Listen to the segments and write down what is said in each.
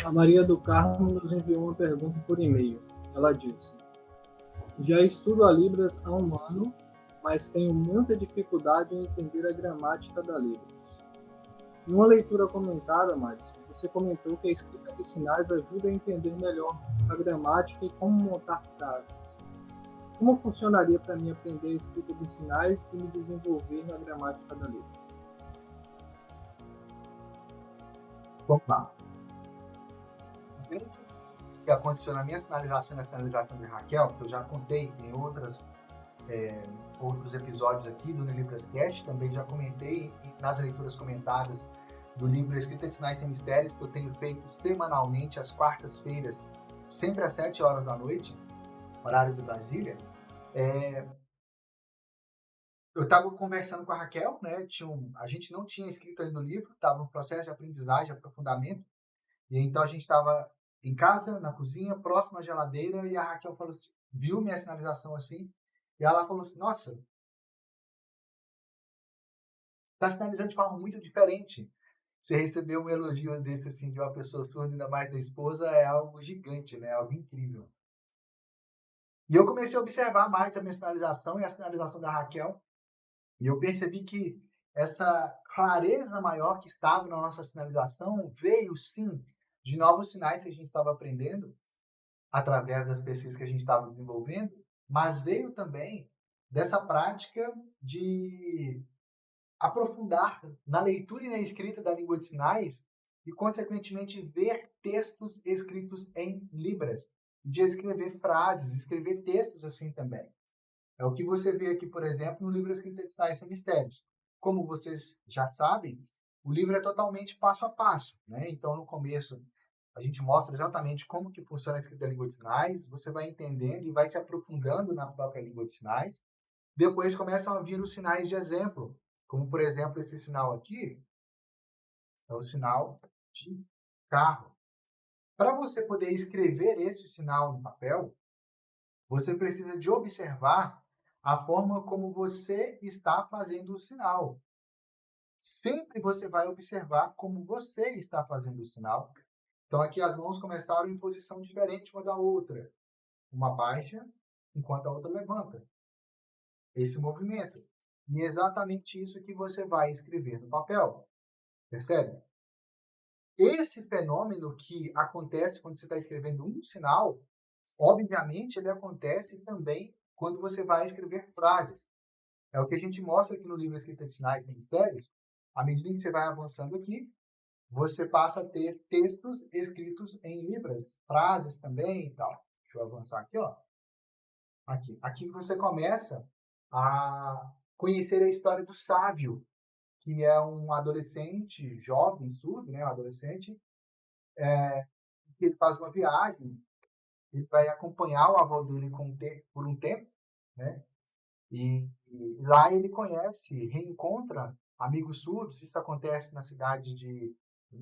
A Maria do Carmo nos enviou uma pergunta por e-mail. Ela disse: já estudo a Libras há um ano, mas tenho muita dificuldade em entender a gramática da Libras. Em uma leitura comentada, Madison, você comentou que a escrita de sinais ajuda a entender melhor a gramática e como montar frases. Como funcionaria para mim aprender a escrita de sinais e me desenvolver na gramática da Libras? Vamos lá. O grande que aconteceu na minha sinalização e na sinalização de Raquel, que eu já contei em outros episódios aqui do Librascast, também já comentei nas leituras comentadas do livro Escrita de Sinais Sem Mistérios, que eu tenho feito semanalmente às quartas-feiras, sempre às 7 horas da noite, horário de Brasília. Eu estava conversando com a Raquel, né? A gente não tinha escrito ainda o livro, estava no processo de aprendizagem, aprofundamento, e então a gente estava em casa, na cozinha, próximo à geladeira, e a Raquel falou assim, viu minha sinalização assim, e ela falou assim, nossa, está sinalizando de forma muito diferente. Você recebeu um elogio desse, assim, de uma pessoa surda, ainda mais da esposa, é algo gigante, né? Algo incrível. E eu comecei a observar mais a minha sinalização e a sinalização da Raquel, e eu percebi que essa clareza maior que estava na nossa sinalização veio, sim, de novos sinais que a gente estava aprendendo através das pesquisas que a gente estava desenvolvendo, mas veio também dessa prática de aprofundar na leitura e na escrita da língua de sinais e, consequentemente, ver textos escritos em Libras, de escrever frases, escrever textos assim também. É o que você vê aqui, por exemplo, no livro Escrita de Sinais Sem Mistérios. Como vocês já sabem, o livro é totalmente passo a passo, né? Então, no começo, a gente mostra exatamente como que funciona a escrita da língua de sinais, você vai entendendo e vai se aprofundando na própria língua de sinais. Depois começam a vir os sinais de exemplo, como, por exemplo, esse sinal aqui, é o sinal de carro. Para você poder escrever esse sinal no papel, você precisa de observar a forma como você está fazendo o sinal. Sempre você vai observar como você está fazendo o sinal. Então, aqui as mãos começaram em posição diferente uma da outra. Uma baixa, enquanto a outra levanta. Esse movimento. E é exatamente isso que você vai escrever no papel. Percebe? Esse fenômeno que acontece quando você está escrevendo um sinal, obviamente, ele acontece também quando você vai escrever frases. É o que a gente mostra aqui no livro Escrita de Sinais Sem Mistérios. À medida que você vai avançando aqui, você passa a ter textos escritos em libras, frases também e tal. Deixa eu avançar aqui, ó. Aqui você começa a conhecer a história do sábio, que é um adolescente, jovem, surdo, né? Um adolescente, que ele faz uma viagem, ele vai acompanhar o avô dele por um tempo, né? E lá ele conhece, reencontra amigos surdos. Isso acontece no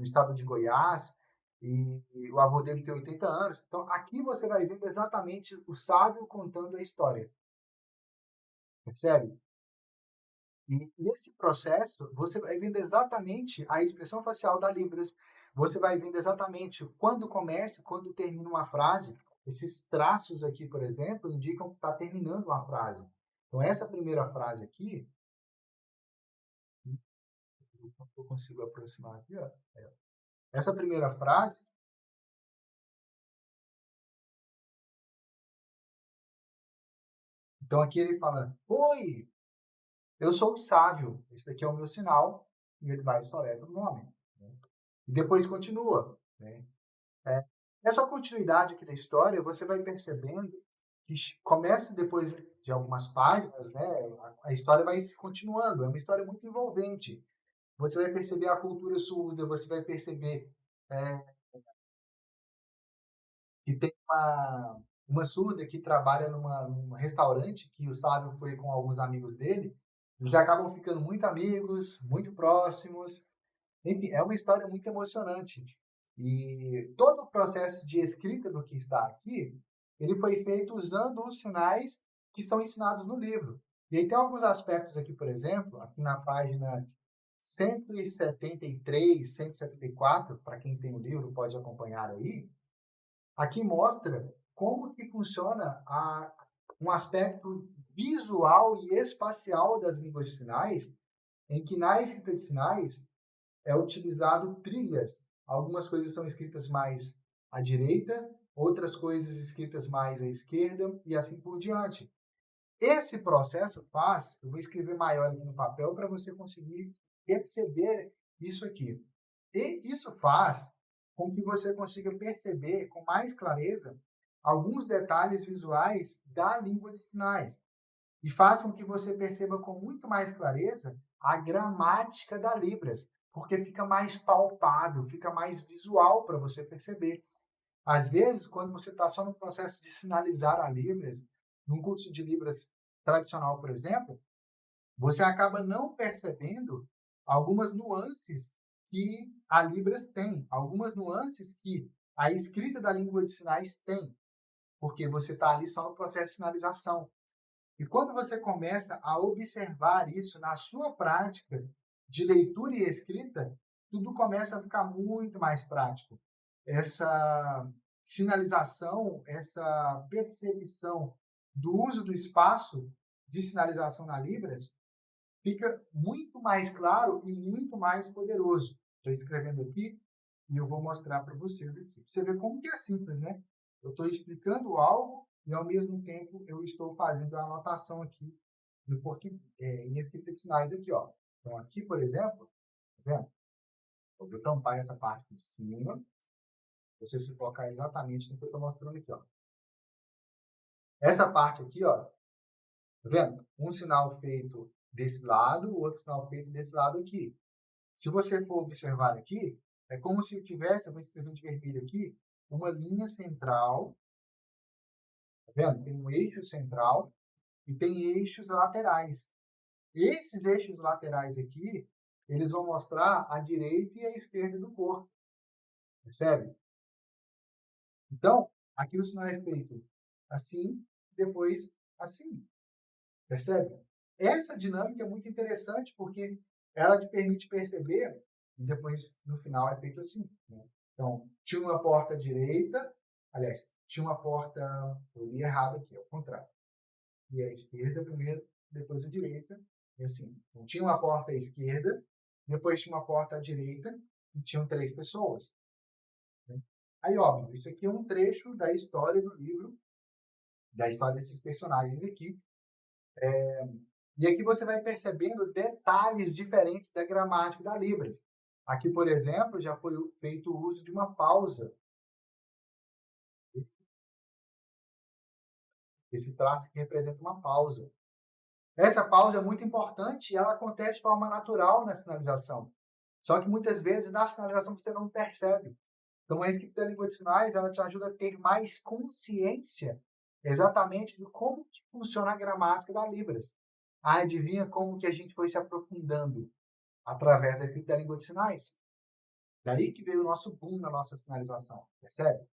estado de Goiás, e o avô dele tem 80 anos. Então, aqui você vai vendo exatamente o sábio contando a história. Percebe? E nesse processo, você vai vendo exatamente a expressão facial da Libras. Você vai vendo exatamente quando começa e quando termina uma frase. Esses traços aqui, por exemplo, indicam que está terminando uma frase. Então, essa primeira frase aqui, eu consigo aproximar aqui, ó. Essa primeira frase, então aqui ele fala, oi, eu sou o sábio, esse daqui é o meu sinal, e ele vai e soletra o nome. Né? E depois continua. Né? Nessa continuidade aqui da história, você vai percebendo que começa depois de algumas páginas, né? A história vai se continuando, é uma história muito envolvente. Você vai perceber a cultura surda, você vai perceber que tem uma surda que trabalha num restaurante, que o sábio foi com alguns amigos dele, eles acabam ficando muito amigos, muito próximos. Enfim, é uma história muito emocionante. E todo o processo de escrita do que está aqui, ele foi feito usando os sinais que são ensinados no livro. E aí tem alguns aspectos aqui, por exemplo, aqui na página 173, 174, para quem tem o livro pode acompanhar aí, aqui mostra como que funciona um aspecto visual e espacial das línguas de sinais, em que na escrita de sinais é utilizado trilhas. Algumas coisas são escritas mais à direita, outras coisas escritas mais à esquerda e assim por diante. Esse processo faz, eu vou escrever maior aqui no papel para você conseguir perceber isso aqui. E isso faz com que você consiga perceber com mais clareza alguns detalhes visuais da língua de sinais. E faz com que você perceba com muito mais clareza a gramática da Libras, porque fica mais palpável, fica mais visual para você perceber. Às vezes, quando você está só no processo de sinalizar a Libras, num curso de Libras tradicional, por exemplo, você acaba não percebendo algumas nuances que a Libras tem, algumas nuances que a escrita da língua de sinais tem, porque você está ali só no processo de sinalização. E quando você começa a observar isso na sua prática de leitura e escrita, tudo começa a ficar muito mais prático. Essa sinalização, essa percepção do uso do espaço de sinalização na Libras fica muito mais claro e muito mais poderoso. Estou escrevendo aqui e eu vou mostrar para vocês aqui. Você vê como que é simples, né? Eu estou explicando algo e, ao mesmo tempo, eu estou fazendo a anotação aqui no português, em escrita de sinais aqui, ó. Então, aqui, por exemplo, tá vendo? Eu vou tampar essa parte de cima, você se focar exatamente no que eu estou mostrando aqui, ó. Essa parte aqui, ó, tá vendo? Um sinal feito desse lado, o outro sinal feito desse lado aqui. Se você for observar aqui, é como se eu tivesse, eu vou escrever de vermelho aqui, uma linha central, tá vendo? Tem um eixo central e tem eixos laterais. Esses eixos laterais aqui, eles vão mostrar a direita e a esquerda do corpo. Percebe? Então, aqui o sinal é feito assim, depois assim. Percebe? Essa dinâmica é muito interessante porque ela te permite perceber e depois, no final, é feito assim. Né? Então, tinha uma porta à direita, aliás, tinha uma porta, eu li errado aqui, ao contrário. E a esquerda primeiro, depois a direita, e assim. Então, tinha uma porta à esquerda, depois tinha uma porta à direita, e tinham 3 pessoas. Né? Aí, óbvio, isso aqui é um trecho da história do livro, da história desses personagens aqui. E aqui você vai percebendo detalhes diferentes da gramática da Libras. Aqui, por exemplo, já foi feito o uso de uma pausa. Esse traço aqui representa uma pausa. Essa pausa é muito importante e ela acontece de forma natural na sinalização. Só que muitas vezes na sinalização você não percebe. Então a escrita da língua de sinais ela te ajuda a ter mais consciência exatamente de como que funciona a gramática da Libras. Adivinha como que a gente foi se aprofundando? Através da escrita da língua de sinais. Daí que veio o nosso boom na nossa sinalização, percebe?